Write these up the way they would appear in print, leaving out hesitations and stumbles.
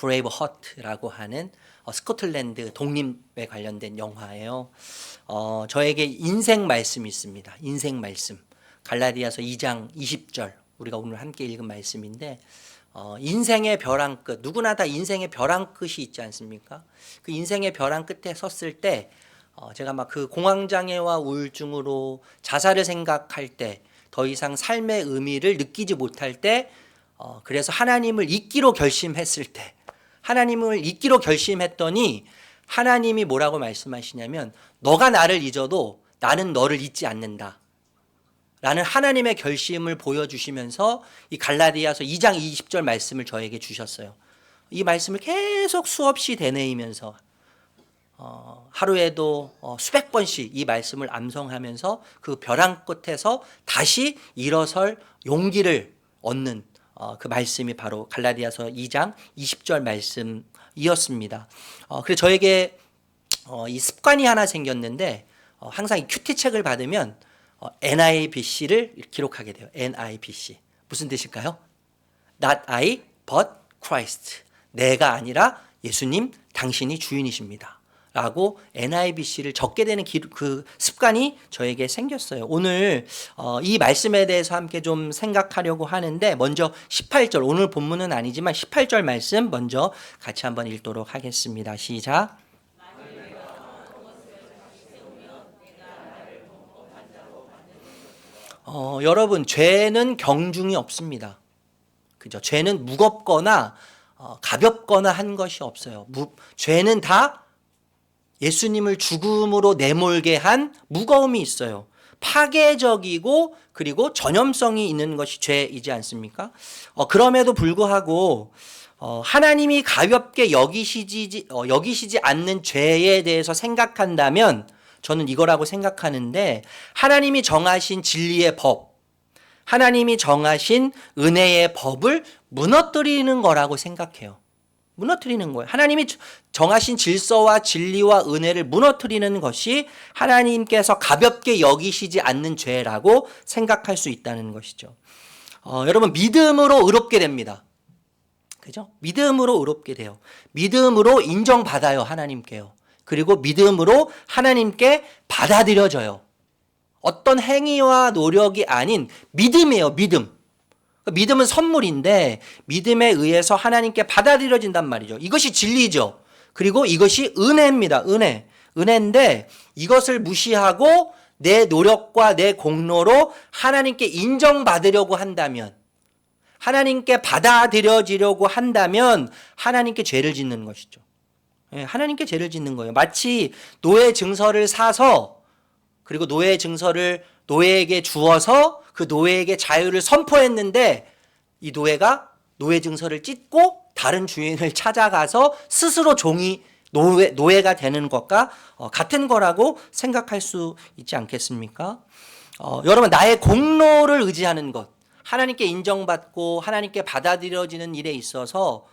브레이브 허트라고 하는 스코틀랜드 독립에 관련된 영화예요. 저에게 인생 말씀이 있습니다. 인생 말씀. 갈라디아서 2장 20절 우리가 오늘 함께 읽은 말씀인데 인생의 벼랑 끝, 누구나 다 인생의 벼랑 끝이 있지 않습니까? 그 인생의 벼랑 끝에 섰을 때 제가 막 그 공황장애와 우울증으로 자살을 생각할 때, 더 이상 삶의 의미를 느끼지 못할 때, 그래서 하나님을 잊기로 결심했을 때, 하나님을 잊기로 결심했더니 하나님이 뭐라고 말씀하시냐면 너가 나를 잊어도 나는 너를 잊지 않는다 라는 하나님의 결심을 보여주시면서 이 갈라디아서 2장 20절 말씀을 저에게 주셨어요. 이 말씀을 계속 수없이 되뇌이면서 하루에도 수백 번씩 이 말씀을 암송하면서 그 벼랑 끝에서 다시 일어설 용기를 얻는 그 말씀이 바로 갈라디아서 2장 20절 말씀이었습니다. 그래서 저에게 이 습관이 하나 생겼는데 항상 이 큐티 책을 받으면 NIBC를 기록하게 돼요. NIBC. 무슨 뜻일까요? Not I, but Christ. 내가 아니라 예수님, 당신이 주인이십니다. 라고 NIBC를 적게 되는 그 습관이 저에게 생겼어요. 오늘 이 말씀에 대해서 함께 좀 생각하려고 하는데, 먼저 18절, 오늘 본문은 아니지만 18절 말씀 먼저 같이 한번 읽도록 하겠습니다. 시작. 여러분, 죄는 경중이 없습니다. 그죠? 죄는 무겁거나 가볍거나 한 것이 없어요. 죄는 다 예수님을 죽음으로 내몰게 한 무거움이 있어요. 파괴적이고 그리고 전염성이 있는 것이 죄이지 않습니까? 그럼에도 불구하고 하나님이 가볍게 여기시지 않는 죄에 대해서 생각한다면 저는 이거라고 생각하는데, 하나님이 정하신 진리의 법, 하나님이 정하신 은혜의 법을 무너뜨리는 거라고 생각해요. 무너뜨리는 거예요. 하나님이 정하신 질서와 진리와 은혜를 무너뜨리는 것이 하나님께서 가볍게 여기시지 않는 죄라고 생각할 수 있다는 것이죠. 여러분, 믿음으로 의롭게 됩니다. 그죠? 믿음으로 의롭게 돼요. 믿음으로 인정받아요, 하나님께요. 그리고 믿음으로 하나님께 받아들여져요. 어떤 행위와 노력이 아닌 믿음이에요, 믿음. 믿음은 선물인데 믿음에 의해서 하나님께 받아들여진단 말이죠. 이것이 진리죠. 그리고 이것이 은혜입니다. 은혜인데 이것을 무시하고 내 노력과 내 공로로 하나님께 인정받으려고 한다면, 하나님께 받아들여지려고 한다면 하나님께 죄를 짓는 것이죠. 하나님께 죄를 짓는 거예요. 마치 노예 증서를 사서, 그리고 노예 증서를 노예에게 주어서 그 노예에게 자유를 선포했는데 이 노예가 노예 증서를 찢고 다른 주인을 찾아가서 스스로 노예가 되는 것과 같은 거라고 생각할 수 있지 않겠습니까? 여러분, 나의 공로를 의지하는 것, 하나님께 인정받고 하나님께 받아들여지는 일에 있어서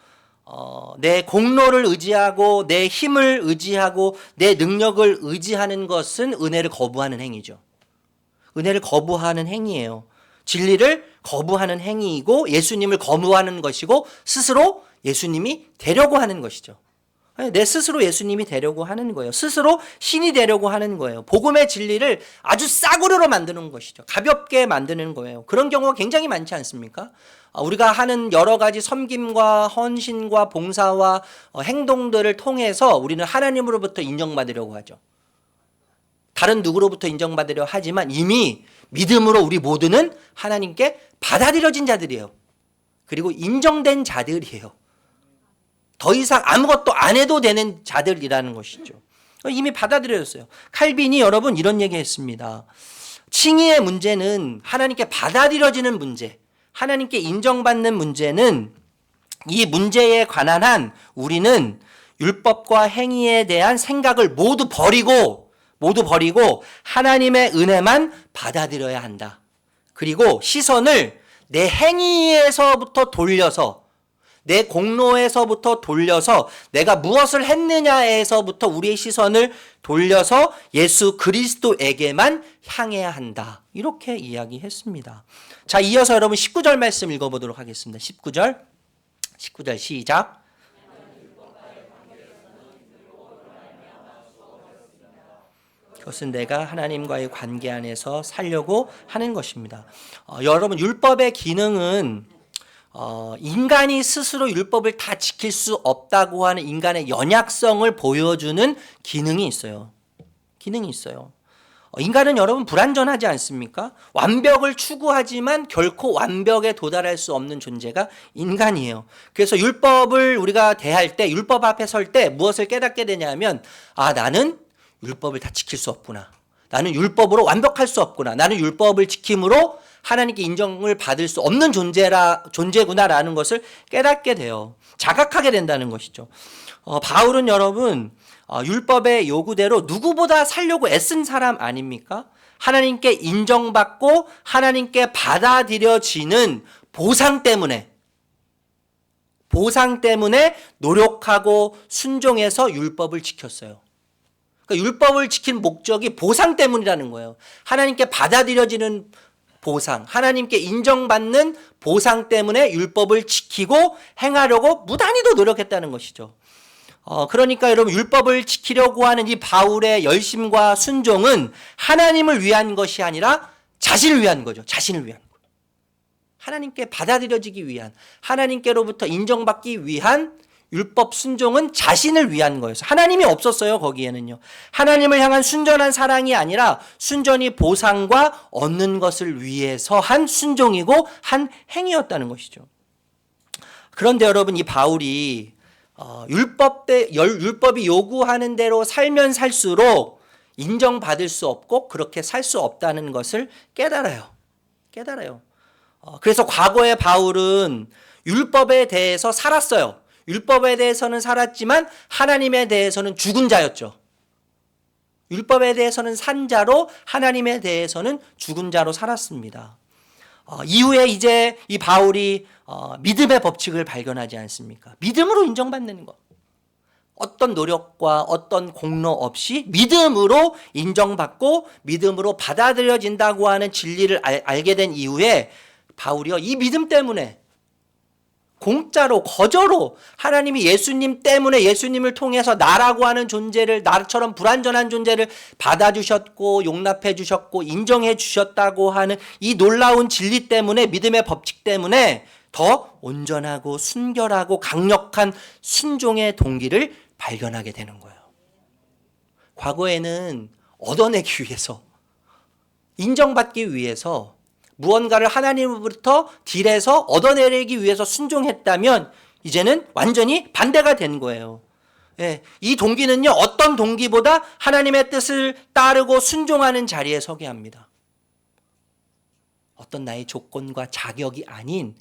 내 공로를 의지하고 내 힘을 의지하고 내 능력을 의지하는 것은 은혜를 거부하는 행위죠. 은혜를 거부하는 행위예요. 진리를 거부하는 행위이고 예수님을 거부하는 것이고 스스로 예수님이 되려고 하는 것이죠. 내 스스로 예수님이 되려고 하는 거예요. 스스로 신이 되려고 하는 거예요. 복음의 진리를 아주 싸구려로 만드는 것이죠. 가볍게 만드는 거예요. 그런 경우가 굉장히 많지 않습니까? 우리가 하는 여러 가지 섬김과 헌신과 봉사와 행동들을 통해서 우리는 하나님으로부터 인정받으려고 하죠. 다른 누구로부터 인정받으려 하지만 이미 믿음으로 우리 모두는 하나님께 받아들여진 자들이에요. 그리고 인정된 자들이에요. 더 이상 아무것도 안 해도 되는 자들이라는 것이죠. 이미 받아들여졌어요. 칼빈이 여러분 이런 얘기했습니다. 칭의의 문제는 하나님께 받아들여지는 문제, 하나님께 인정받는 문제는, 이 문제에 관한 한 우리는 율법과 행위에 대한 생각을 모두 버리고 하나님의 은혜만 받아들여야 한다. 그리고 시선을 내 행위에서부터 돌려서, 내 공로에서부터 돌려서, 내가 무엇을 했느냐에서부터 우리의 시선을 돌려서 예수 그리스도에게만 향해야 한다. 이렇게 이야기했습니다. 자, 이어서 여러분 19절 말씀 읽어보도록 하겠습니다. 19절 시작. 그것은 내가 하나님과의 관계 안에서 살려고 하는 것입니다. 여러분, 율법의 기능은 인간이 스스로 율법을 다 지킬 수 없다고 하는 인간의 연약성을 보여주는 기능이 있어요. 기능이 있어요. 인간은 여러분 불완전하지 않습니까? 완벽을 추구하지만 결코 완벽에 도달할 수 없는 존재가 인간이에요. 그래서 율법을 우리가 대할 때, 율법 앞에 설 때 무엇을 깨닫게 되냐면, 나는 율법을 다 지킬 수 없구나. 나는 율법으로 완벽할 수 없구나. 나는 율법을 지킴으로 하나님께 인정을 받을 수 없는 존재구나라는 것을 깨닫게 돼요. 자각하게 된다는 것이죠. 바울은 여러분, 율법의 요구대로 누구보다 살려고 애쓴 사람 아닙니까? 하나님께 인정받고 하나님께 받아들여지는 보상 때문에 노력하고 순종해서 율법을 지켰어요. 그러니까 율법을 지킨 목적이 보상 때문이라는 거예요. 하나님께 받아들여지는 보상, 하나님께 인정받는 보상 때문에 율법을 지키고 행하려고 무단히도 노력했다는 것이죠. 그러니까 여러분, 율법을 지키려고 하는 이 바울의 열심과 순종은 하나님을 위한 것이 아니라 자신을 위한 거죠. 자신을 위한 거. 하나님께 받아들여지기 위한, 하나님께로부터 인정받기 위한 율법 순종은 자신을 위한 거였어요. 하나님이 없었어요, 거기에는요. 하나님을 향한 순전한 사랑이 아니라 순전히 보상과 얻는 것을 위해서 한 순종이고 한 행위였다는 것이죠. 그런데 여러분, 이 바울이 율법이 요구하는 대로 살면 살수록 인정받을 수 없고 그렇게 살 수 없다는 것을 깨달아요. 그래서 과거에 바울은 율법에 대해서 살았어요. 율법에 대해서는 살았지만 하나님에 대해서는 죽은 자였죠. 율법에 대해서는 산 자로 하나님에 대해서는 죽은 자로 살았습니다. 이후에 이제 이 바울이 믿음의 법칙을 발견하지 않습니까? 믿음으로 인정받는 것. 어떤 노력과 어떤 공로 없이 믿음으로 인정받고 믿음으로 받아들여진다고 하는 진리를 알게 된 이후에 바울이요, 이 믿음 때문에 공짜로 거저로 하나님이 예수님 때문에 예수님을 통해서 나라고 하는 존재를, 나처럼 불완전한 존재를 받아주셨고 용납해 주셨고 인정해 주셨다고 하는 이 놀라운 진리 때문에, 믿음의 법칙 때문에 더 온전하고 순결하고 강력한 순종의 동기를 발견하게 되는 거예요. 과거에는 얻어내기 위해서, 인정받기 위해서 무언가를 하나님으로부터 딜해서 얻어내기 위해서 순종했다면 이제는 완전히 반대가 된 거예요. 이 동기는요, 어떤 동기보다 하나님의 뜻을 따르고 순종하는 자리에 서게 합니다. 어떤 나의 조건과 자격이 아닌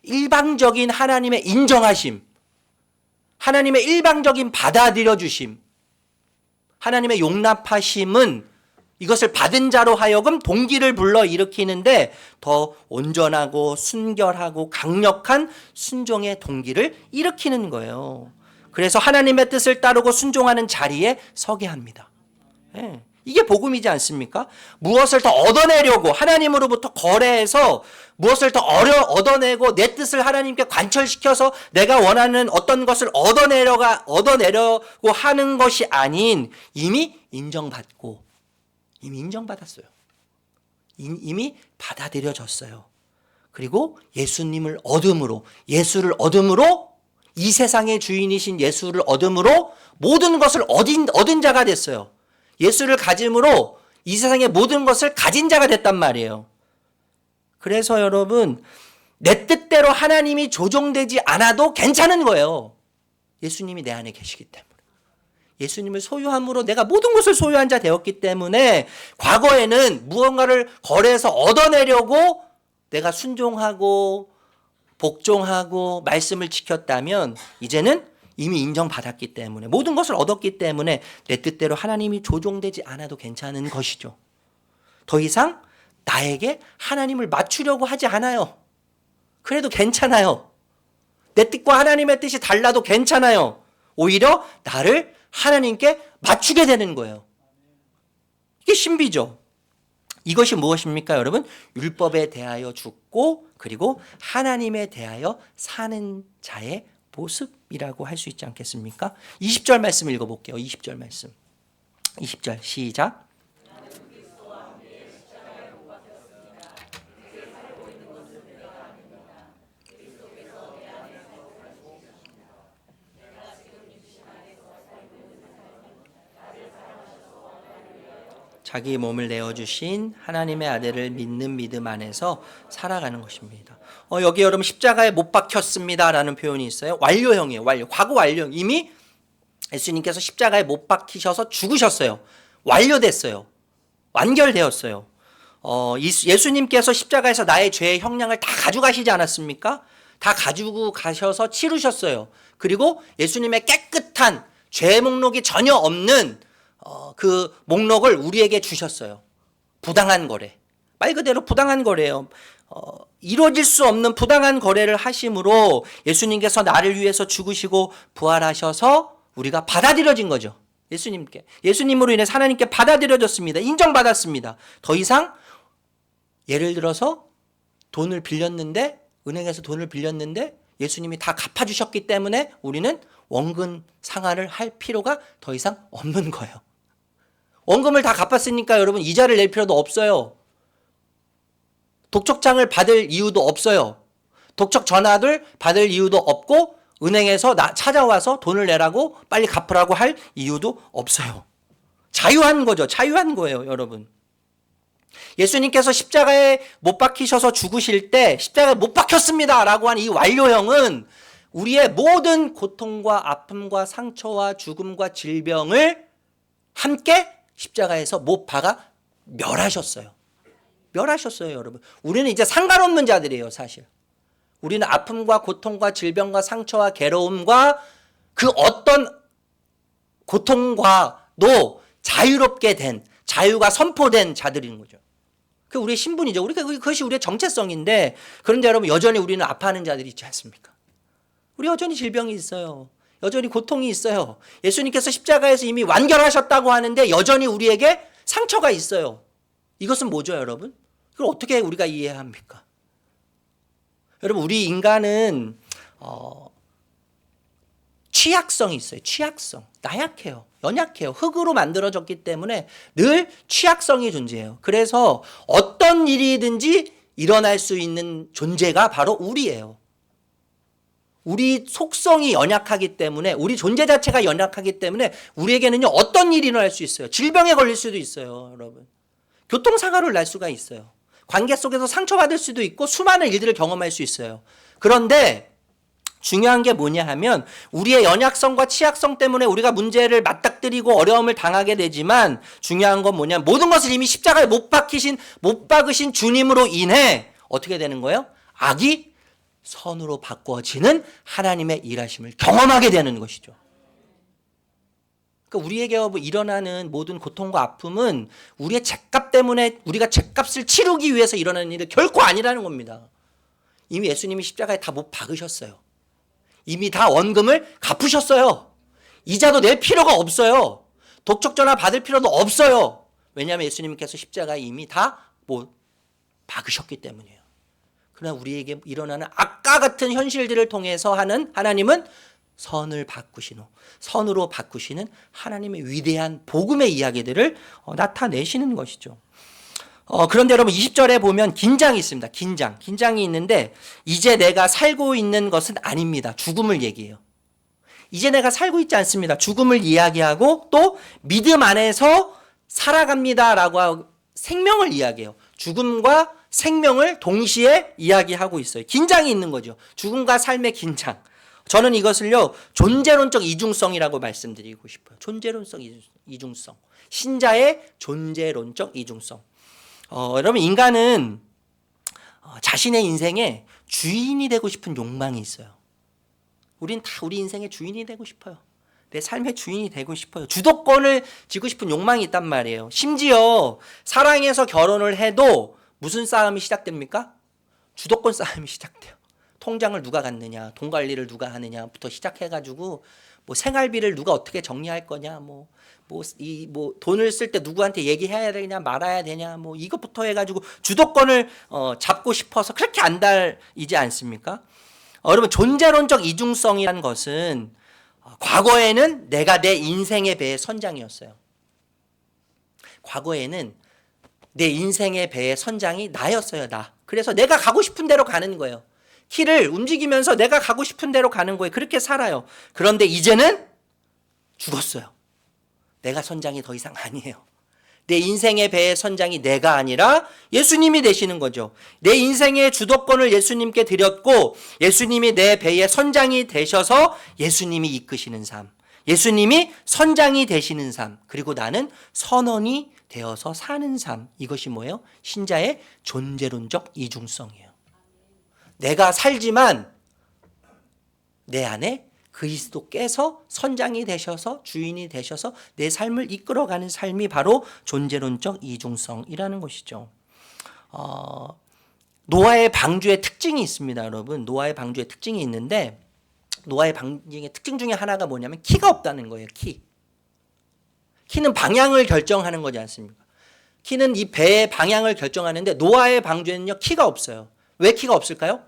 일방적인 하나님의 인정하심, 하나님의 일방적인 받아들여 주심, 하나님의 용납하심은 이것을 받은 자로 하여금 동기를 불러일으키는데 더 온전하고 순결하고 강력한 순종의 동기를 일으키는 거예요. 그래서 하나님의 뜻을 따르고 순종하는 자리에 서게 합니다. 이게 복음이지 않습니까? 무엇을 더 얻어내려고 하나님으로부터 거래해서 무엇을 더 얻어내고 내 뜻을 하나님께 관철시켜서 내가 원하는 어떤 것을 얻어내려고 하는 것이 아닌, 이미 인정받았어요. 이미 받아들여졌어요. 그리고 예수를 얻음으로 이 세상의 주인이신 예수를 얻음으로 모든 것을 얻은 자가 됐어요. 예수를 가짐으로 이 세상의 모든 것을 가진 자가 됐단 말이에요. 그래서 여러분, 내 뜻대로 하나님이 조종되지 않아도 괜찮은 거예요. 예수님이 내 안에 계시기 때문에. 예수님을 소유함으로 내가 모든 것을 소유한 자 되었기 때문에, 과거에는 무언가를 거래해서 얻어내려고 내가 순종하고 복종하고 말씀을 지켰다면, 이제는 이미 인정받았기 때문에, 모든 것을 얻었기 때문에 내 뜻대로 하나님이 조종되지 않아도 괜찮은 것이죠. 더 이상 나에게 하나님을 맞추려고 하지 않아요. 그래도 괜찮아요. 내 뜻과 하나님의 뜻이 달라도 괜찮아요. 오히려 나를 하나님께 맞추게 되는 거예요. 이게 신비죠. 이것이 무엇입니까, 여러분? 율법에 대하여 죽고 그리고 하나님에 대하여 사는 자의 모습이라고 할 수 있지 않겠습니까? 20절 말씀 읽어볼게요. 20절 말씀. 20절 시작. 자기 몸을 내어주신 하나님의 아들을 믿는 믿음 안에서 살아가는 것입니다. 여기 여러분 십자가에 못 박혔습니다 라는 표현이 있어요. 완료형이에요. 완료. 과거 완료형. 이미 예수님께서 십자가에 못 박히셔서 죽으셨어요. 완료됐어요. 완결되었어요. 예수님께서 십자가에서 나의 죄의 형량을 다 가져가시지 않았습니까? 다 가지고 가셔서 치르셨어요. 그리고 예수님의 깨끗한 죄 목록이 전혀 없는 그 목록을 우리에게 주셨어요. 부당한 거래. 말 그대로 부당한 거래예요. 이루어질 수 없는 부당한 거래를 하심으로 예수님께서 나를 위해서 죽으시고 부활하셔서 우리가 받아들여진 거죠. 예수님으로 인해 하나님께 받아들여졌습니다. 인정받았습니다. 더 이상 예를 들어서 돈을 빌렸는데 은행에서 돈을 빌렸는데 예수님이 다 갚아주셨기 때문에 우리는 원금 상환을 할 필요가 더 이상 없는 거예요. 원금을 다 갚았으니까 여러분 이자를 낼 필요도 없어요. 독촉장을 받을 이유도 없어요. 독촉 전화를 받을 이유도 없고 은행에서 찾아와서 돈을 내라고 빨리 갚으라고 할 이유도 없어요. 자유한 거죠. 자유한 거예요, 여러분. 예수님께서 십자가에 못 박히셔서 죽으실 때 십자가에 못 박혔습니다 라고 한 이 완료형은 우리의 모든 고통과 아픔과 상처와 죽음과 질병을 함께 십자가에서 못 박아 멸하셨어요. 멸하셨어요, 여러분. 우리는 이제 상관없는 자들이에요, 사실. 우리는 아픔과 고통과 질병과 상처와 괴로움과 그 어떤 고통과도 자유롭게 된, 자유가 선포된 자들인 거죠. 그 우리의 신분이죠. 그것이 우리의 정체성인데, 그런데 여러분 여전히 우리는 아파하는 자들이 있지 않습니까? 우리 여전히 질병이 있어요. 여전히 고통이 있어요. 예수님께서 십자가에서 이미 완결하셨다고 하는데 여전히 우리에게 상처가 있어요. 이것은 뭐죠, 여러분? 그걸 어떻게 우리가 이해해야 합니까? 여러분, 우리 인간은 취약성이 있어요. 취약성. 나약해요. 연약해요. 흙으로 만들어졌기 때문에 늘 취약성이 존재해요. 그래서 어떤 일이든지 일어날 수 있는 존재가 바로 우리예요. 우리 속성이 연약하기 때문에, 우리 존재 자체가 연약하기 때문에 우리에게는요 어떤 일이 일어날 수 있어요. 질병에 걸릴 수도 있어요, 여러분. 교통사고를 날 수가 있어요. 관계 속에서 상처받을 수도 있고 수많은 일들을 경험할 수 있어요. 그런데 중요한 게 뭐냐 하면 우리의 연약성과 취약성 때문에 우리가 문제를 맞닥뜨리고 어려움을 당하게 되지만 중요한 건 뭐냐면 모든 것을 이미 십자가에 못 박으신 주님으로 인해 어떻게 되는 거예요? 악이 선으로 바꿔지는 하나님의 일하심을 경험하게 되는 것이죠. 그러니까 우리에게 일어나는 모든 고통과 아픔은 우리의 죄값 때문에 우리가 죄값을 치르기 위해서 일어나는 일이 결코 아니라는 겁니다. 이미 예수님이 십자가에 다 못 박으셨어요. 이미 다 원금을 갚으셨어요. 이자도 낼 필요가 없어요. 독촉전화 받을 필요도 없어요. 왜냐하면 예수님께서 십자가에 이미 다 못 박으셨기 때문이에요. 그러나 우리에게 일어나는 악과 같은 현실들을 통해서 하는 하나님은 선으로 바꾸시는 하나님의 위대한 복음의 이야기들을 나타내시는 것이죠. 그런데 여러분 20절에 보면 긴장이 있습니다. 긴장이 있는데 이제 내가 살고 있는 것은 아닙니다. 죽음을 얘기해요. 이제 내가 살고 있지 않습니다. 죽음을 이야기하고 또 믿음 안에서 살아갑니다라고 하고 생명을 이야기해요. 죽음과 생명을 동시에 이야기하고 있어요. 긴장이 있는 거죠. 죽음과 삶의 긴장. 저는 이것을요 존재론적 이중성이라고 말씀드리고 싶어요. 존재론적 이중성. 신자의 존재론적 이중성. 여러분 인간은 자신의 인생에 주인이 되고 싶은 욕망이 있어요. 우린 다 우리 인생의 주인이 되고 싶어요. 내 삶의 주인이 되고 싶어요. 주도권을 쥐고 싶은 욕망이 있단 말이에요. 심지어 사랑해서 결혼을 해도 무슨 싸움이 시작됩니까? 주도권 싸움이 시작돼요. 통장을 누가 갖느냐, 돈 관리를 누가 하느냐부터 시작해가지고 뭐 생활비를 누가 어떻게 정리할 거냐, 돈을 쓸 때 누구한테 얘기해야 되냐, 말아야 되냐, 이것부터 해가지고 주도권을 잡고 싶어서 그렇게 안달이지 않습니까? 여러분 존재론적 이중성이라는 것은 과거에는 내가 내 인생의 배의 선장이었어요. 과거에는 내 인생의 배의 선장이 나였어요, 나. 그래서 내가 가고 싶은 대로 가는 거예요. 키를 움직이면서 내가 가고 싶은 대로 가는 거예요. 그렇게 살아요. 그런데 이제는 죽었어요. 내가 선장이 더 이상 아니에요. 내 인생의 배의 선장이 내가 아니라 예수님이 되시는 거죠. 내 인생의 주도권을 예수님께 드렸고 예수님이 내 배의 선장이 되셔서 예수님이 이끄시는 삶, 예수님이 선장이 되시는 삶, 그리고 나는 선원이 되어서 사는 삶, 이것이 뭐예요? 신자의 존재론적 이중성이에요. 내가 살지만 내 안에 그리스도께서 선장이 되셔서 주인이 되셔서 내 삶을 이끌어가는 삶이 바로 존재론적 이중성이라는 것이죠. 노아의 방주의 특징이 있습니다, 여러분. 노아의 방주의 특징이 있는데 노아의 방주의 특징 중에 하나가 뭐냐면 키가 없다는 거예요. 키는 방향을 결정하는 거지 않습니까? 키는 이 배의 방향을 결정하는데 노아의 방주에는요 키가 없어요. 왜 키가 없을까요?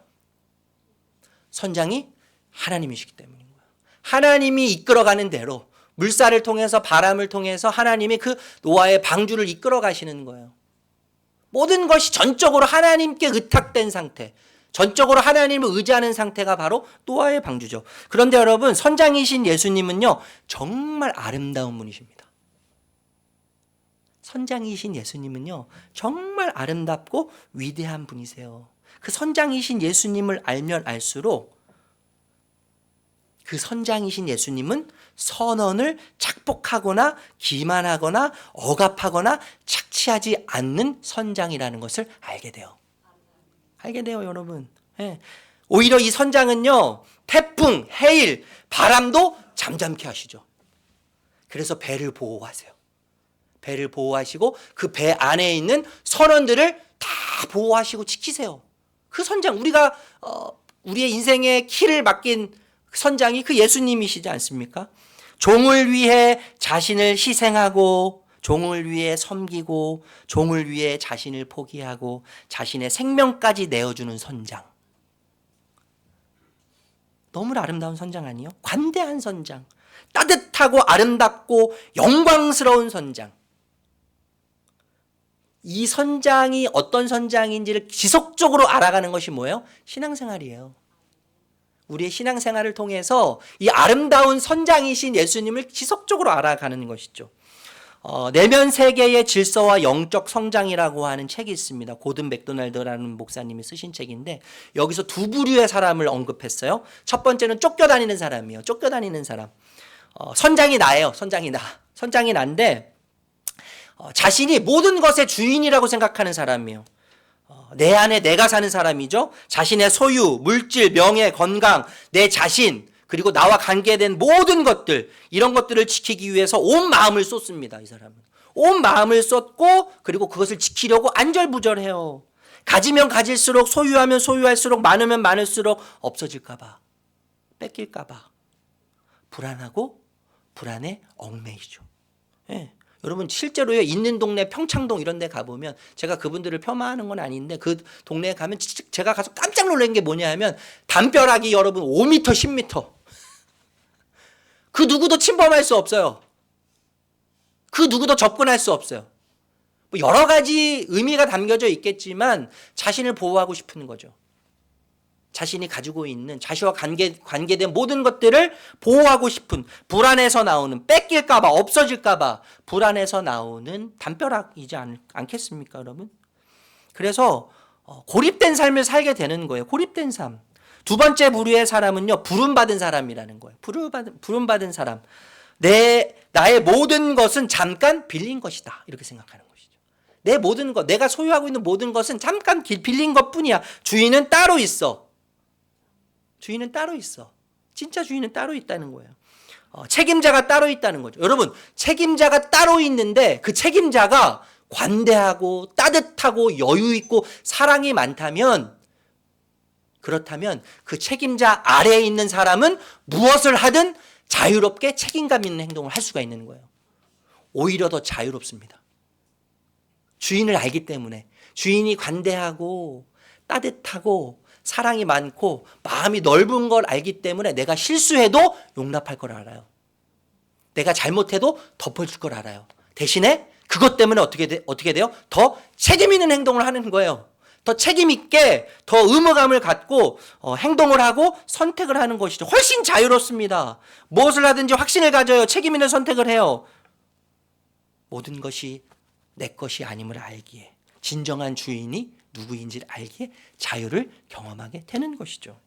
선장이 하나님이시기 때문인 거예요. 하나님이 이끌어가는 대로 물살을 통해서 바람을 통해서 하나님이 그 노아의 방주를 이끌어 가시는 거예요. 모든 것이 전적으로 하나님께 의탁된 상태, 전적으로 하나님을 의지하는 상태가 바로 노아의 방주죠. 그런데 여러분, 선장이신 예수님은요 정말 아름다운 분이십니다. 선장이신 예수님은요 정말 아름답고 위대한 분이세요. 그 선장이신 예수님을 알면 알수록 그 선장이신 예수님은 선언을 착복하거나 기만하거나 억압하거나 착취하지 않는 선장이라는 것을 알게 돼요. 여러분. 예. 오히려 이 선장은요 태풍, 해일, 바람도 잠잠케 하시죠. 그래서 배를 보호하세요. 배를 보호하시고 그 배 안에 있는 선원들을 다 보호하시고 지키세요. 그 선장, 우리가 우리의 인생의 키를 맡긴 선장이 그 예수님이시지 않습니까? 종을 위해 자신을 희생하고 종을 위해 섬기고 종을 위해 자신을 포기하고 자신의 생명까지 내어주는 선장. 너무 아름다운 선장 아니에요? 관대한 선장, 따뜻하고 아름답고 영광스러운 선장. 이 선장이 어떤 선장인지를 지속적으로 알아가는 것이 뭐예요? 신앙생활이에요. 우리의 신앙생활을 통해서 이 아름다운 선장이신 예수님을 지속적으로 알아가는 것이죠. 내면 세계의 질서와 영적 성장이라고 하는 책이 있습니다. 고든 맥도날드라는 목사님이 쓰신 책인데 여기서 두 부류의 사람을 언급했어요. 첫 번째는 쫓겨다니는 사람이에요. 쫓겨다니는 사람. 선장이 나예요. 선장이 난데 자신이 모든 것의 주인이라고 생각하는 사람이에요. 내 안에 내가 사는 사람이죠. 자신의 소유, 물질, 명예, 건강, 내 자신, 그리고 나와 관계된 모든 것들, 이런 것들을 지키기 위해서 온 마음을 쏟습니다. 이 사람은 온 마음을 쏟고 그리고 그것을 지키려고 안절부절해요. 가지면 가질수록, 소유하면 소유할수록, 많으면 많을수록 없어질까 봐, 뺏길까 봐 불안하고 불안에 얽매이죠. 예. 여러분 실제로요, 있는 동네 평창동 이런 데 가보면, 제가 그분들을 폄하하는 건 아닌데 그 동네에 가면 제가 가서 깜짝 놀란 게 뭐냐 하면 담벼락이 여러분 5m, 10m. 그 누구도 침범할 수 없어요. 그 누구도 접근할 수 없어요. 뭐 여러 가지 의미가 담겨져 있겠지만 자신을 보호하고 싶은 거죠. 자신이 가지고 있는 자신과 관계된 모든 것들을 보호하고 싶은, 불안해서 나오는, 뺏길까 봐, 없어질까 봐 불안해서 나오는 담벼락이지 않겠습니까, 여러분? 그래서 고립된 삶을 살게 되는 거예요. 고립된 삶. 두 번째 부류의 사람은요, 부름받은 사람이라는 거예요. 부름받은 사람. 나의 모든 것은 잠깐 빌린 것이다, 이렇게 생각하는 것이죠. 내 모든 것, 내가 소유하고 있는 모든 것은 잠깐 빌린 것뿐이야. 주인은 따로 있어. 주인은 따로 있어. 진짜 주인은 따로 있다는 거예요. 책임자가 따로 있다는 거죠. 여러분, 책임자가 따로 있는데 그 책임자가 관대하고 따뜻하고 여유 있고 사랑이 많다면, 그렇다면 그 책임자 아래에 있는 사람은 무엇을 하든 자유롭게 책임감 있는 행동을 할 수가 있는 거예요. 오히려 더 자유롭습니다. 주인을 알기 때문에. 주인이 관대하고 따뜻하고 사랑이 많고 마음이 넓은 걸 알기 때문에 내가 실수해도 용납할 걸 알아요. 내가 잘못해도 덮어줄 걸 알아요. 대신에 그것 때문에 어떻게 돼요? 더 책임 있는 행동을 하는 거예요. 더 책임 있게, 더 의무감을 갖고 행동을 하고 선택을 하는 것이죠. 훨씬 자유롭습니다. 무엇을 하든지 확신을 가져요. 책임 있는 선택을 해요. 모든 것이 내 것이 아님을 알기에, 진정한 주인이 누구인지를 알기에 자유를 경험하게 되는 것이죠.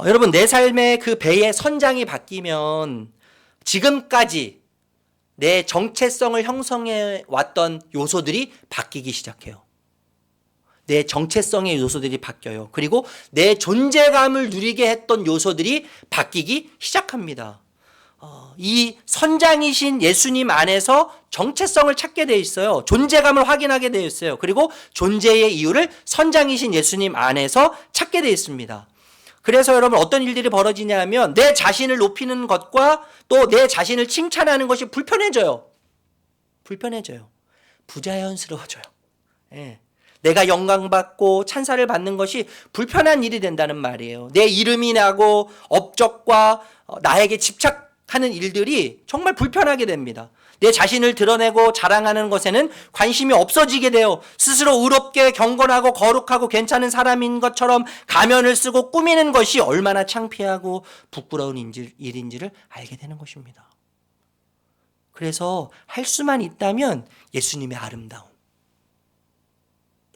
여러분, 내 삶의 그 배의 선장이 바뀌면 지금까지 내 정체성을 형성해 왔던 요소들이 바뀌기 시작해요. 내 정체성의 요소들이 바뀌어요. 그리고 내 존재감을 누리게 했던 요소들이 바뀌기 시작합니다. 이 선장이신 예수님 안에서 정체성을 찾게 돼 있어요. 존재감을 확인하게 되어 있어요. 그리고 존재의 이유를 선장이신 예수님 안에서 찾게 돼 있습니다. 그래서 여러분, 어떤 일들이 벌어지냐면 내 자신을 높이는 것과 또 내 자신을 칭찬하는 것이 불편해져요. 부자연스러워져요. 예. 내가 영광받고 찬사를 받는 것이 불편한 일이 된다는 말이에요. 내 이름이 나고 업적과 나에게 집착하는 일들이 정말 불편하게 됩니다. 내 자신을 드러내고 자랑하는 것에는 관심이 없어지게 돼요. 스스로 의롭게 경건하고 거룩하고 괜찮은 사람인 것처럼 가면을 쓰고 꾸미는 것이 얼마나 창피하고 부끄러운 일인지를 알게 되는 것입니다. 그래서 할 수만 있다면 예수님의 아름다움,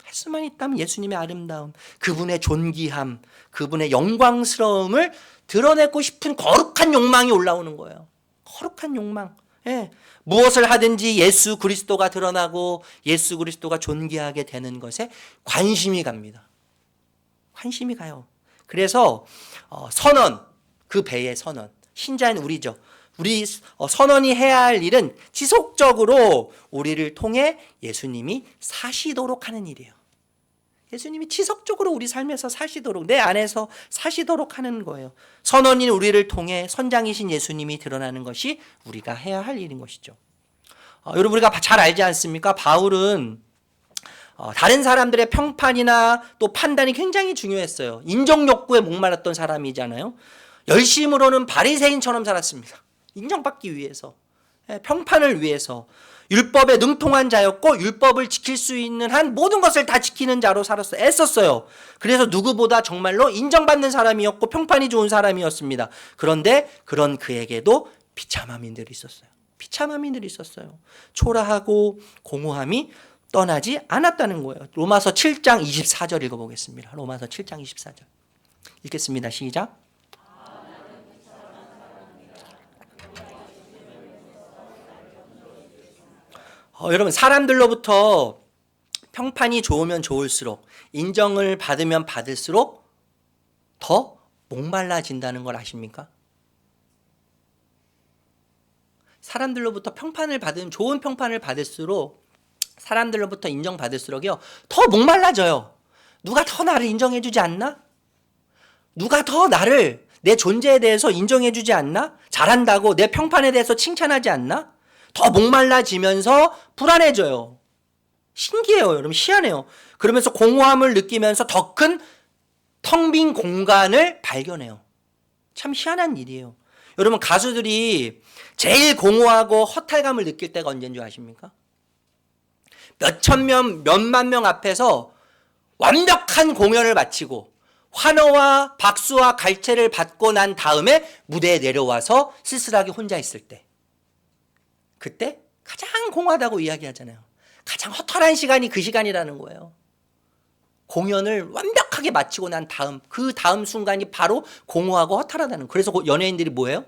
할 수만 있다면 예수님의 아름다움, 그분의 존귀함, 그분의 영광스러움을 드러내고 싶은 거룩한 욕망이 올라오는 거예요. 거룩한 욕망. 예. 무엇을 하든지 예수 그리스도가 드러나고 예수 그리스도가 존귀하게 되는 것에 관심이 갑니다. 관심이 가요. 그래서 선언, 그 배의 선언, 신자인 우리죠. 우리 선언이 해야 할 일은 지속적으로 우리를 통해 예수님이 사시도록 하는 일이에요. 예수님이 지속적으로 우리 삶에서 사시도록, 내 안에서 사시도록 하는 거예요. 선언인 우리를 통해 선장이신 예수님이 드러나는 것이 우리가 해야 할 일인 것이죠. 여러분, 우리가 잘 알지 않습니까? 바울은 다른 사람들의 평판이나 또 판단이 굉장히 중요했어요. 인정 욕구에 목말랐던 사람이잖아요. 열심으로는 바리새인처럼 살았습니다. 인정받기 위해서, 평판을 위해서. 율법에 능통한 자였고 율법을 지킬 수 있는 한 모든 것을 다 지키는 자로 살았어요. 애썼어요. 그래서 누구보다 정말로 인정받는 사람이었고 평판이 좋은 사람이었습니다. 그런데 그런 그에게도 비참함인들이 있었어요. 초라하고 공허함이 떠나지 않았다는 거예요. 로마서 7장 24절 읽어보겠습니다. 로마서 7장 24절 읽겠습니다. 시작. 여러분, 사람들로부터 평판이 좋으면 좋을수록, 인정을 받으면 받을수록 더 목말라진다는 걸 아십니까? 사람들로부터 좋은 평판을 받을수록, 사람들로부터 인정받을수록요, 더 목말라져요. 누가 더 나를 인정해주지 않나? 누가 더 나를, 내 존재에 대해서 인정해주지 않나? 잘한다고 내 평판에 대해서 칭찬하지 않나? 더 목말라지면서 불안해져요. 신기해요. 여러분, 희한해요. 그러면서 공허함을 느끼면서 더 큰 텅 빈 공간을 발견해요. 참 희한한 일이에요. 여러분, 가수들이 제일 공허하고 허탈감을 느낄 때가 언제인 줄 아십니까? 몇천 명, 몇만 명 앞에서 완벽한 공연을 마치고 환호와 박수와 갈채를 받고 난 다음에 무대에 내려와서 쓸쓸하게 혼자 있을 때, 그때 가장 공허하다고 이야기하잖아요. 가장 허탈한 시간이 그 시간이라는 거예요. 공연을 완벽하게 마치고 난 다음, 그 다음 순간이 바로 공허하고 허탈하다는 거예요. 그래서 연예인들이 뭐예요?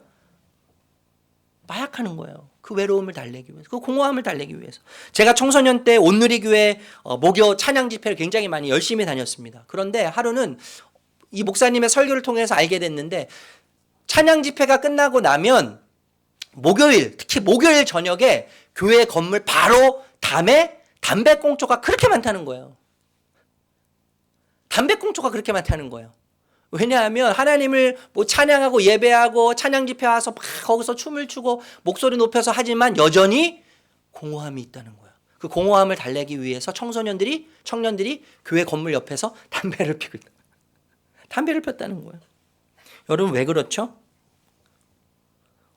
마약하는 거예요. 그 외로움을 달래기 위해서, 그 공허함을 달래기 위해서. 제가 청소년 때 온누리교회 목요 찬양 집회를 굉장히 많이 열심히 다녔습니다. 그런데 하루는 이 목사님의 설교를 통해서 알게 됐는데, 찬양 집회가 끝나고 나면 목요일, 특히 목요일 저녁에 교회 건물 바로 담에 담배꽁초가 그렇게 많다는 거예요. 담배꽁초가 그렇게 많다는 거예요. 왜냐하면 하나님을 찬양하고 예배하고 찬양 집회 와서 막 거기서 춤을 추고 목소리 높여서 하지만 여전히 공허함이 있다는 거예요. 그 공허함을 달래기 위해서 청년들이 교회 건물 옆에서 담배를 폈다는 거예요. 여러분, 왜 그렇죠?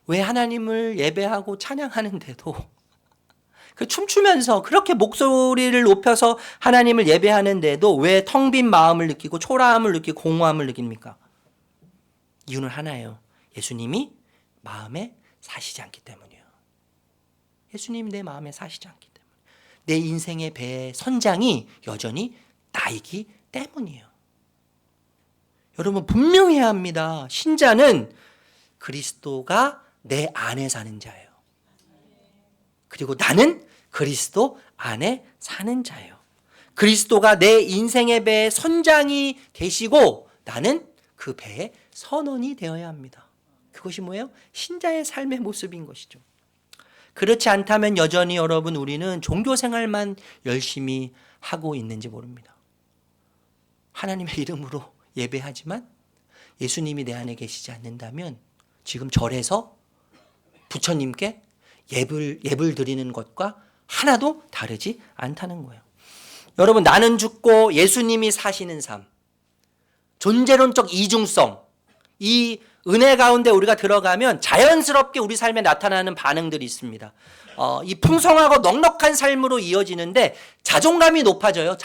왜 하나님을 예배하고 찬양하는데도, 그 춤추면서 그렇게 목소리를 높여서 하나님을 예배하는데도 왜 텅 빈 마음을 느끼고 초라함을 느끼고 공허함을 느낍니까? 이유는 하나예요. 예수님이 마음에 사시지 않기 때문이에요. 예수님이 내 마음에 사시지 않기 때문에. 내 인생의 배의 선장이 여전히 나이기 때문이에요. 여러분 분명해야 합니다. 신자는 그리스도가 내 안에 사는 자예요. 그리고 나는 그리스도 안에 사는 자예요. 그리스도가 내 인생의 배의 선장이 되시고 나는 그 배의 선원이 되어야 합니다. 그것이 뭐예요? 신자의 삶의 모습인 것이죠. 그렇지 않다면 여전히 여러분 우리는 종교생활만 열심히 하고 있는지 모릅니다. 하나님의 이름으로 예배하지만 예수님이 내 안에 계시지 않는다면 지금 절에서 부처님께 예불 드리는 것과 하나도 다르지 않다는 거예요. 여러분 나는 죽고 예수님이 사시는 삶, 존재론적 이중성, 이 은혜 가운데 우리가 들어가면 자연스럽게 우리 삶에 나타나는 반응들이 있습니다. 이 풍성하고 넉넉한 삶으로 이어지는데 자존감이 높아져요.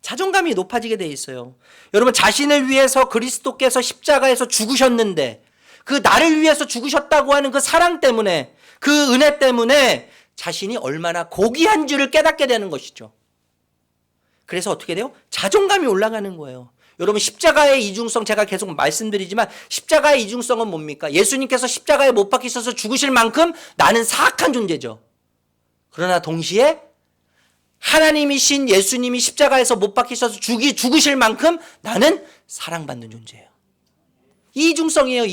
자존감이 높아지게 돼 있어요. 여러분 자신을 위해서 그리스도께서 십자가에서 죽으셨는데 그 나를 위해서 죽으셨다고 하는 그 사랑 때문에, 그 은혜 때문에 자신이 얼마나 고귀한 줄을 깨닫게 되는 것이죠. 그래서 어떻게 돼요? 자존감이 올라가는 거예요. 여러분 십자가의 이중성 제가 계속 말씀드리지만 십자가의 이중성은 뭡니까? 예수님께서 십자가에 못 박히셔서 죽으실 만큼 나는 사악한 존재죠. 그러나 동시에 하나님이신 예수님이 십자가에서 못 박히셔서 죽으실 만큼 나는 사랑받는 존재예요. 이중성이에요.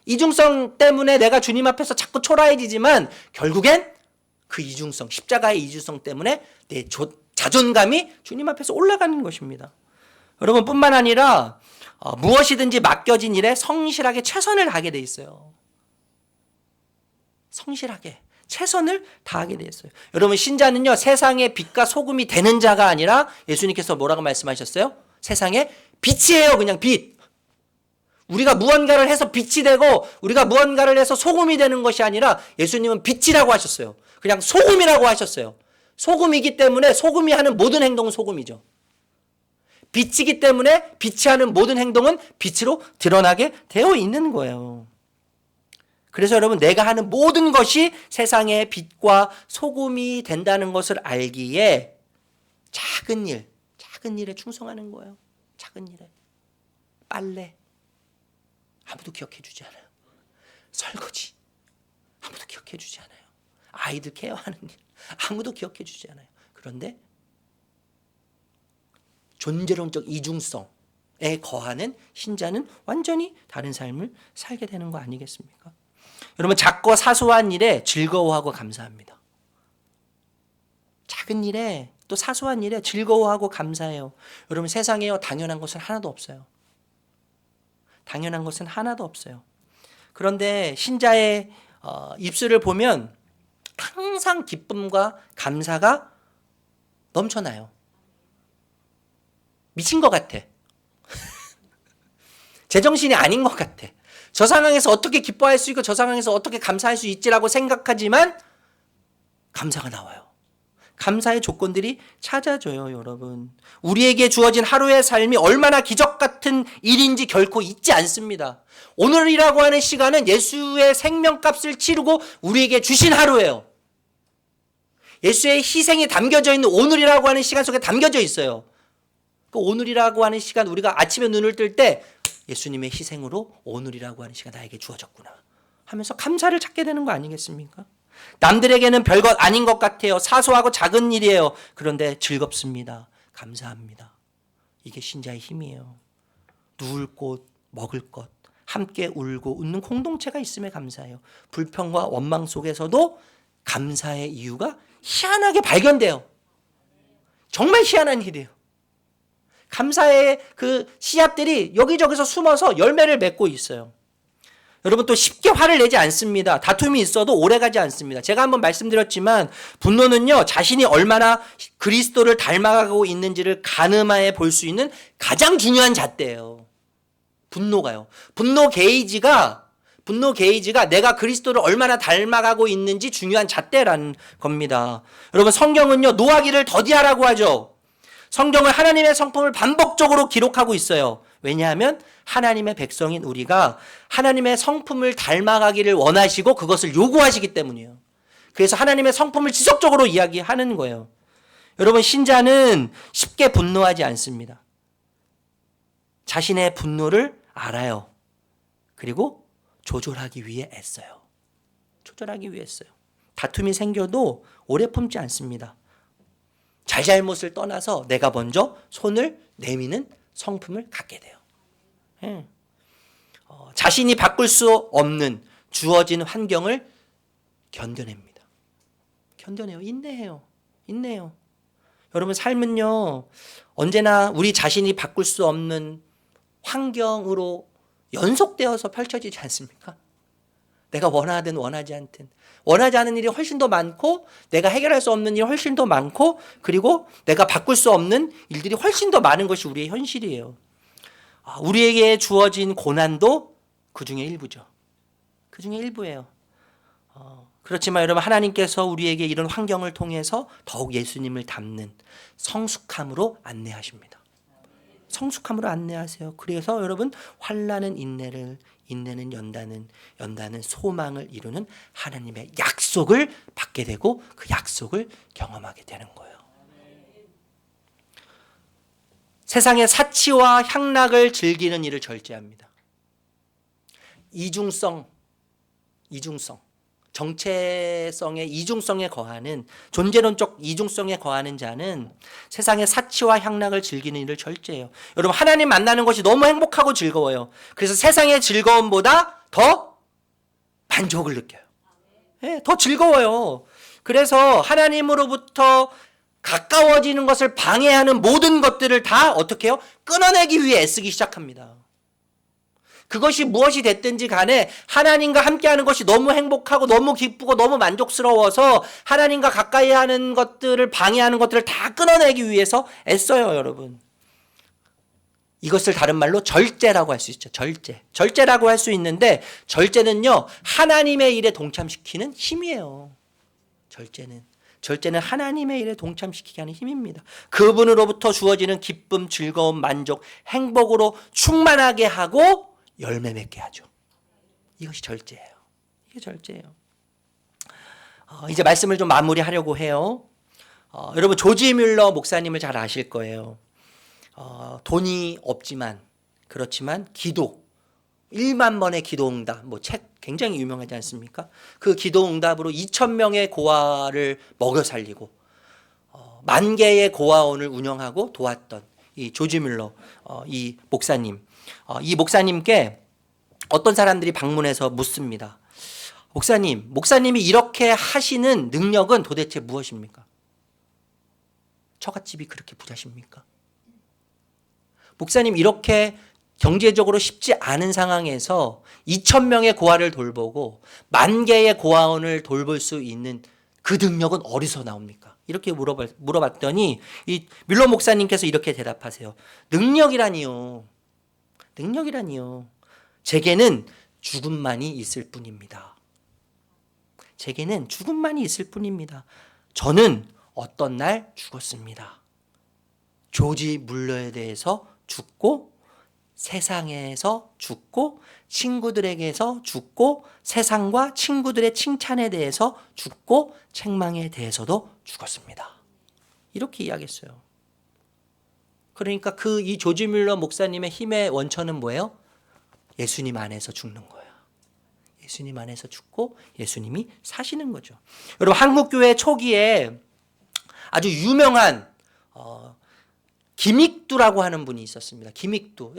이중성 때문에 내가 주님 앞에서 자꾸 초라해지지만 결국엔 그 이중성, 십자가의 이중성 때문에 내 자존감이 주님 앞에서 올라가는 것입니다. 여러분 뿐만 아니라 무엇이든지 맡겨진 일에 성실하게 최선을 다하게 돼 있어요. 성실하게 최선을 다하게 돼 있어요. 여러분 신자는요 세상의 빛과 소금이 되는 자가 아니라 예수님께서 뭐라고 말씀하셨어요? 세상의 빛이에요. 그냥 빛. 우리가 무언가를 해서 빛이 되고 우리가 무언가를 해서 소금이 되는 것이 아니라 예수님은 빛이라고 하셨어요. 그냥 소금이라고 하셨어요. 소금이기 때문에 소금이 하는 모든 행동은 소금이죠. 빛이기 때문에 빛이 하는 모든 행동은 빛으로 드러나게 되어 있는 거예요. 그래서 여러분 내가 하는 모든 것이 세상의 빛과 소금이 된다는 것을 알기에 작은 일에 충성하는 거예요. 작은 일에. 빨래. 아무도 기억해 주지 않아요. 설거지. 아무도 기억해 주지 않아요. 아이들 케어하는 일. 아무도 기억해 주지 않아요. 그런데 존재론적 이중성에 거하는 신자는 완전히 다른 삶을 살게 되는 거 아니겠습니까? 여러분 작고 사소한 일에 즐거워하고 감사합니다. 작은 일에 또 사소한 일에 즐거워하고 감사해요. 여러분 세상에요 당연한 것은 하나도 없어요. 당연한 것은 하나도 없어요. 그런데 신자의 입술을 보면 항상 기쁨과 감사가 넘쳐나요. 미친 것 같아. 제정신이 아닌 것 같아. 저 상황에서 어떻게 기뻐할 수 있고 저 상황에서 어떻게 감사할 수 있지라고 생각하지만 감사가 나와요. 감사의 조건들이 찾아져요, 여러분. 우리에게 주어진 하루의 삶이 얼마나 기적 같은 일인지 결코 잊지 않습니다. 오늘이라고 하는 시간은 예수의 생명값을 치르고 우리에게 주신 하루예요. 예수의 희생이 담겨져 있는 오늘이라고 하는 시간 속에 담겨져 있어요. 그 오늘이라고 하는 시간 우리가 아침에 눈을 뜰 때 예수님의 희생으로 오늘이라고 하는 시간 나에게 주어졌구나 하면서 감사를 찾게 되는 거 아니겠습니까? 남들에게는 별것 아닌 것 같아요. 사소하고 작은 일이에요. 그런데 즐겁습니다. 감사합니다. 이게 신자의 힘이에요. 누울 곳, 먹을 것, 함께 울고 웃는 공동체가 있음에 감사해요. 불평과 원망 속에서도 감사의 이유가 희한하게 발견돼요. 정말 희한한 일이에요. 감사의 그 씨앗들이 여기저기서 숨어서 열매를 맺고 있어요. 여러분 또 쉽게 화를 내지 않습니다. 다툼이 있어도 오래가지 않습니다. 제가 한번 말씀드렸지만 분노는요 자신이 얼마나 그리스도를 닮아가고 있는지를 가늠하여 볼 수 있는 가장 중요한 잣대예요. 분노가요. 분노 게이지가 내가 그리스도를 얼마나 닮아가고 있는지 중요한 잣대라는 겁니다. 여러분 성경은요 노하기를 더디하라고 하죠. 성경을 하나님의 성품을 반복적으로 기록하고 있어요. 왜냐하면 하나님의 백성인 우리가 하나님의 성품을 닮아가기를 원하시고 그것을 요구하시기 때문이에요. 그래서 하나님의 성품을 지속적으로 이야기하는 거예요. 여러분, 신자는 쉽게 분노하지 않습니다. 자신의 분노를 알아요. 그리고 조절하기 위해 애써요. 조절하기 위해 애써요. 다툼이 생겨도 오래 품지 않습니다. 잘잘못을 떠나서 내가 먼저 손을 내미는 성품을 갖게 돼요. 자신이 바꿀 수 없는 주어진 환경을 견뎌냅니다. 견뎌내요. 인내해요. 여러분, 삶은요, 언제나 우리 자신이 바꿀 수 없는 환경으로 연속되어서 펼쳐지지 않습니까? 내가 원하든 원하지 않든. 원하지 않은 일이 훨씬 더 많고, 내가 해결할 수 없는 일이 훨씬 더 많고, 그리고 내가 바꿀 수 없는 일들이 훨씬 더 많은 것이 우리의 현실이에요. 우리에게 주어진 고난도 그 중에 일부죠. 그 중에 일부예요. 그렇지만 여러분, 하나님께서 우리에게 이런 환경을 통해서 더욱 예수님을 닮는 성숙함으로 안내하십니다. 성숙함으로 안내하세요. 그래서 여러분, 환난은 인내는 연단은 소망을 이루는 하나님의 약속을 받게 되고 그 약속을 경험하게 되는 거예요. 세상의 사치와 향락을 즐기는 일을 절제합니다. 이중성, 정체성의 이중성에 거하는, 존재론적 이중성에 거하는 자는 세상의 사치와 향락을 즐기는 일을 절제해요. 여러분, 하나님 만나는 것이 너무 행복하고 즐거워요. 그래서 세상의 즐거움보다 더 만족을 느껴요. 네, 더 즐거워요. 그래서 하나님으로부터 가까워지는 것을 방해하는 모든 것들을 다 어떻게 해요? 끊어내기 위해 애쓰기 시작합니다. 그것이 무엇이 됐든지 간에 하나님과 함께하는 것이 너무 행복하고 너무 기쁘고 너무 만족스러워서 하나님과 가까이 하는 것들을 방해하는 것들을 다 끊어내기 위해서 애써요, 여러분. 이것을 다른 말로 절제라고 할 수 있죠. 절제라고 할 수 있는데, 절제는요, 하나님의 일에 동참시키는 힘이에요. 절제는 하나님의 일에 동참시키게 하는 힘입니다. 그분으로부터 주어지는 기쁨, 즐거움, 만족, 행복으로 충만하게 하고 열매 맺게 하죠. 이것이 절제예요. 이게 절제예요. 이제 말씀을 좀 마무리하려고 해요. 여러분, 조지 뮬러 목사님을 잘 아실 거예요. 돈이 없지만, 그렇지만 기도, 1만 번의 기도응답, 책 굉장히 유명하지 않습니까? 그 기도응답으로 2,000명의 고아를 먹여 살리고 10,000개의 고아원을 운영하고 도왔던 이 조지 뮬러 이 목사님. 이 목사님께 어떤 사람들이 방문해서 묻습니다. 목사님이 이렇게 하시는 능력은 도대체 무엇입니까? 처갓집이 그렇게 부자십니까? 목사님, 이렇게 경제적으로 쉽지 않은 상황에서 2,000명의 고아를 돌보고 10,000개의 고아원을 돌볼 수 있는 그 능력은 어디서 나옵니까? 이렇게 물어봤더니 이 뮬러 목사님께서 이렇게 대답하세요. 능력이라니요. 제게는 죽음만이 있을 뿐입니다. 저는 어떤 날 죽었습니다. 조지 뮬러에 대해서 죽고, 세상에서 죽고, 친구들에게서 죽고, 세상과 친구들의 칭찬에 대해서 죽고, 책망에 대해서도 죽었습니다. 이렇게 이야기했어요. 그러니까 이 조지 뮬러 목사님의 힘의 원천은 뭐예요? 예수님 안에서 죽는 거예요. 예수님 안에서 죽고 예수님이 사시는 거죠. 여러분, 한국교회 초기에 아주 유명한 김익두라고 하는 분이 있었습니다. 김익두.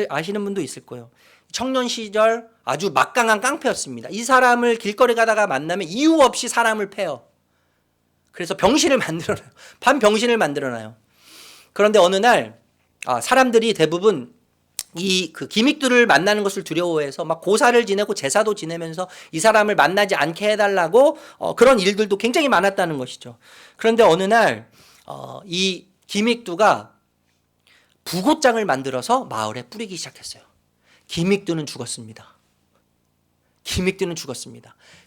아시는 분도 있을 거예요. 청년 시절 아주 막강한 깡패였습니다. 이 사람을 길거리 가다가 만나면 이유 없이 사람을 패요. 그래서 병신을 만들어놔요. 반병신을 만들어놔요. 그런데 어느 날 사람들이 대부분 그 김익두를 만나는 것을 두려워해서 막 고사를 지내고 제사도 지내면서 이 사람을 만나지 않게 해달라고 그런 일들도 굉장히 많았다는 것이죠. 그런데 어느 날 이 김익두가 부고장을 만들어서 마을에 뿌리기 시작했어요. 김익두는 죽었습니다.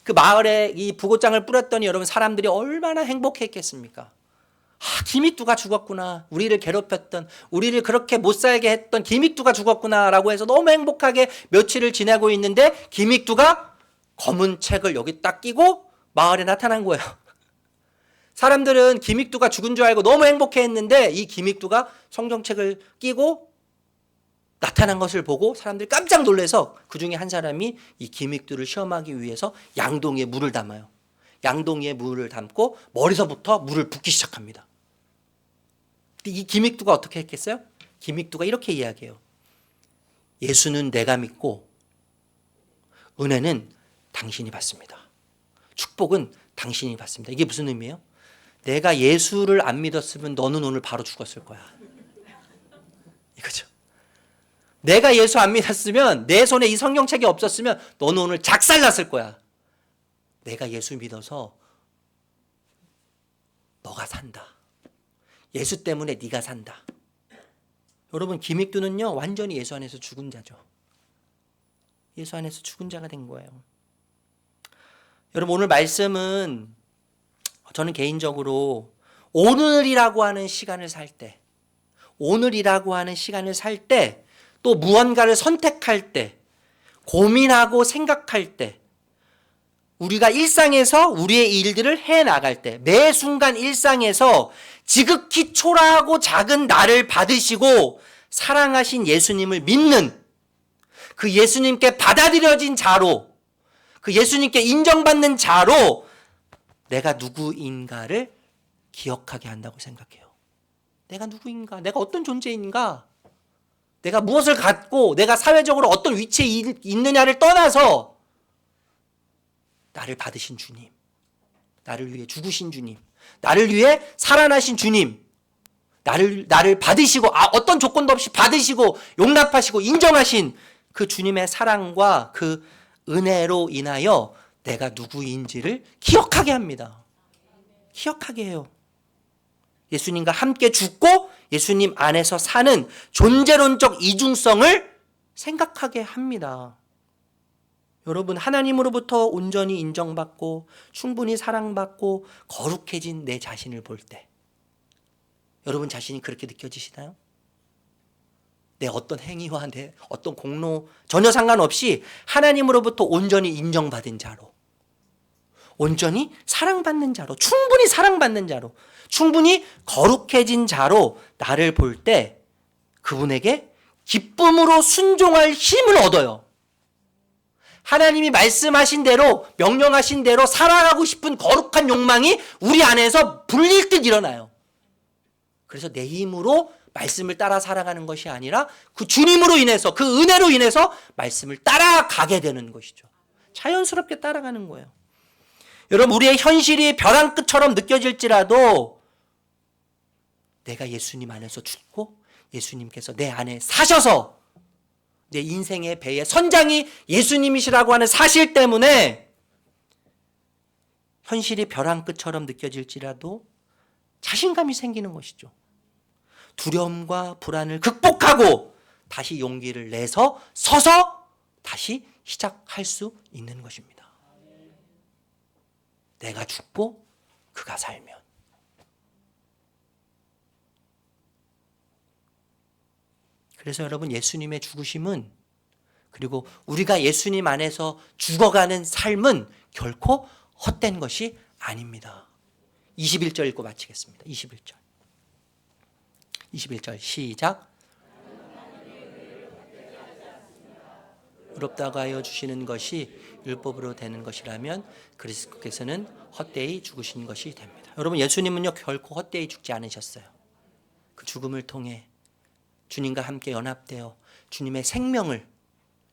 그 마을에 이 부고장을 뿌렸더니 여러분, 사람들이 얼마나 행복했겠습니까? 기믹두가 죽었구나. 우리를 괴롭혔던, 우리를 그렇게 못 살게 했던 기믹두가 죽었구나라고 해서 너무 행복하게 며칠을 지내고 있는데 기믹두가 검은 책을 여기 딱 끼고 마을에 나타난 거예요. 사람들은 기믹두가 죽은 줄 알고 너무 행복해했는데 이 기믹두가 성경책을 끼고 나타난 것을 보고 사람들이 깜짝 놀라서 그 중에 한 사람이 이 기믹두를 시험하기 위해서 양동이에 물을 담아요. 양동이에 물을 담고 머리서부터 물을 붓기 시작합니다. 이 기믹두가 어떻게 했겠어요? 기믹두가 이렇게 이야기해요. 예수는 내가 믿고 은혜는 당신이 받습니다. 축복은 당신이 받습니다. 이게 무슨 의미예요? 내가 예수를 안 믿었으면 너는 오늘 바로 죽었을 거야. 이거죠. 내가 예수 안 믿었으면, 내 손에 이 성경책이 없었으면 너는 오늘 작살났을 거야. 내가 예수 믿어서 너가 산다. 예수 때문에 네가 산다. 여러분, 기믹두는요 완전히 예수 안에서 죽은 자죠. 예수 안에서 죽은 자가 된 거예요. 여러분, 오늘 말씀은 저는 개인적으로 오늘이라고 하는 시간을 살 때, 오늘이라고 하는 시간을 살 때, 또 무언가를 선택할 때, 고민하고 생각할 때, 우리가 일상에서 우리의 일들을 해나갈 때, 매 순간 일상에서 지극히 초라하고 작은 나를 받으시고 사랑하신 예수님을 믿는, 그 예수님께 받아들여진 자로, 그 예수님께 인정받는 자로 내가 누구인가를 기억하게 한다고 생각해요. 내가 누구인가? 내가 어떤 존재인가? 내가 무엇을 갖고 내가 사회적으로 어떤 위치에 있느냐를 떠나서 나를 받으신 주님, 나를 위해 죽으신 주님, 나를 위해 살아나신 주님, 나를 받으시고 어떤 조건도 없이 받으시고 용납하시고 인정하신 그 주님의 사랑과 그 은혜로 인하여 내가 누구인지를 기억하게 합니다. 기억하게 해요. 예수님과 함께 죽고 예수님 안에서 사는 존재론적 이중성을 생각하게 합니다. 여러분, 하나님으로부터 온전히 인정받고 충분히 사랑받고 거룩해진 내 자신을 볼 때 여러분 자신이 그렇게 느껴지시나요? 내 어떤 행위와 내 어떤 공로 전혀 상관없이 하나님으로부터 온전히 인정받은 자로, 온전히 사랑받는 자로, 충분히 사랑받는 자로, 충분히 거룩해진 자로 나를 볼 때 그분에게 기쁨으로 순종할 힘을 얻어요. 하나님이 말씀하신 대로, 명령하신 대로 살아가고 싶은 거룩한 욕망이 우리 안에서 불릴 듯 일어나요. 그래서 내 힘으로 말씀을 따라 살아가는 것이 아니라 그 주님으로 인해서, 그 은혜로 인해서 말씀을 따라가게 되는 것이죠. 자연스럽게 따라가는 거예요. 여러분, 우리의 현실이 벼랑 끝처럼 느껴질지라도 내가 예수님 안에서 죽고 예수님께서 내 안에 사셔서 내 인생의 배의 선장이 예수님이시라고 하는 사실 때문에 현실이 벼랑 끝처럼 느껴질지라도 자신감이 생기는 것이죠. 두려움과 불안을 극복하고 다시 용기를 내서 서서 다시 시작할 수 있는 것입니다. 내가 죽고 그가 살면. 그래서 여러분, 예수님의 죽으심은, 그리고 우리가 예수님 안에서 죽어가는 삶은 결코 헛된 것이 아닙니다. 21절 읽고 마치겠습니다. 21절 시작. 의롭다고 하여 주시는 것이 율법으로 되는 것이라면 그리스도께서는 헛되이 죽으신 것이 됩니다. 여러분, 예수님은요 결코 헛되이 죽지 않으셨어요. 그 죽음을 통해 주님과 함께 연합되어 주님의 생명을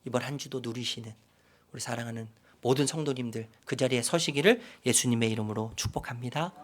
이번 한 주도 누리시는 우리 사랑하는 모든 성도님들 그 자리에 서시기를 예수님의 이름으로 축복합니다.